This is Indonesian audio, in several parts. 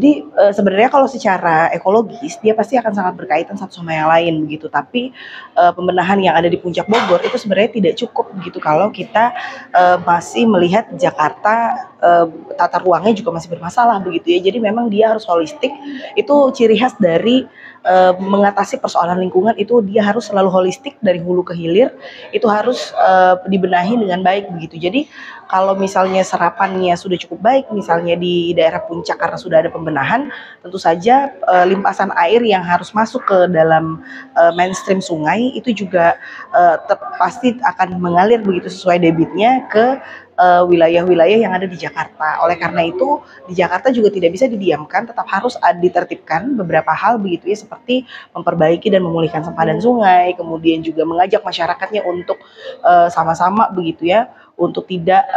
Jadi sebenarnya kalau secara ekologis dia pasti akan sangat berkaitan satu sama yang lain begitu. Tapi pembenahan yang ada di Puncak Bogor itu sebenarnya tidak cukup begitu kalau kita masih melihat Jakarta tata ruangnya juga masih bermasalah begitu ya. Jadi memang dia harus holistik. Itu ciri khas dari mengatasi persoalan lingkungan, itu dia harus selalu holistik dari hulu ke hilir, itu harus dibenahi dengan baik begitu. Jadi kalau misalnya serapannya sudah cukup baik, misalnya di daerah puncak karena sudah ada pembenahan, tentu saja limpasan air yang harus masuk ke dalam mainstream sungai itu juga pasti akan mengalir begitu sesuai debitnya ke wilayah-wilayah yang ada di Jakarta. Oleh karena itu di Jakarta juga tidak bisa didiamkan, tetap harus ditertibkan beberapa hal begitu ya, seperti memperbaiki dan memulihkan sempadan sungai, kemudian juga mengajak masyarakatnya untuk sama-sama begitu ya, untuk tidak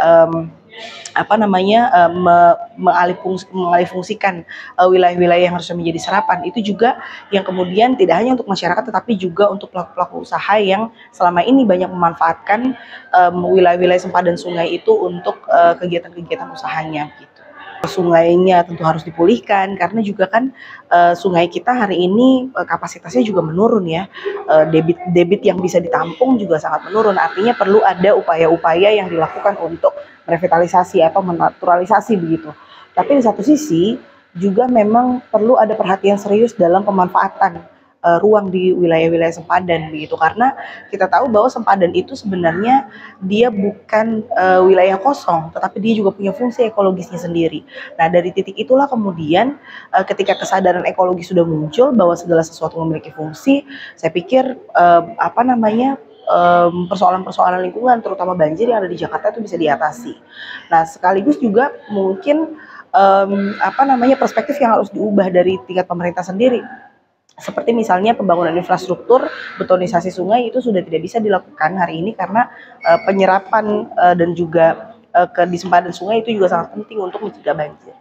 mengalihfungsikan wilayah-wilayah yang harusnya menjadi serapan. Itu juga yang kemudian tidak hanya untuk masyarakat tetapi juga untuk pelaku-pelaku usaha yang selama ini banyak memanfaatkan wilayah-wilayah sempadan sungai itu untuk kegiatan-kegiatan usahanya gitu. Sungainya tentu harus dipulihkan karena juga kan sungai kita hari ini kapasitasnya juga menurun ya, debit yang bisa ditampung juga sangat menurun. Artinya perlu ada upaya-upaya yang dilakukan untuk revitalisasi atau menaturalisasi begitu. Tapi di satu sisi juga memang perlu ada perhatian serius dalam pemanfaatan ruang di wilayah-wilayah sempadan begitu, karena kita tahu bahwa sempadan itu sebenarnya dia bukan wilayah kosong, tetapi dia juga punya fungsi ekologisnya sendiri. Nah dari titik itulah kemudian ketika kesadaran ekologi sudah muncul bahwa segala sesuatu memiliki fungsi, saya pikir persoalan-persoalan lingkungan terutama banjir yang ada di Jakarta itu bisa diatasi. Nah sekaligus juga mungkin perspektif yang harus diubah dari tingkat pemerintah sendiri. Seperti misalnya pembangunan infrastruktur, betonisasi sungai itu sudah tidak bisa dilakukan hari ini karena penyerapan dan juga di sempadan sungai itu juga sangat penting untuk mencegah banjir.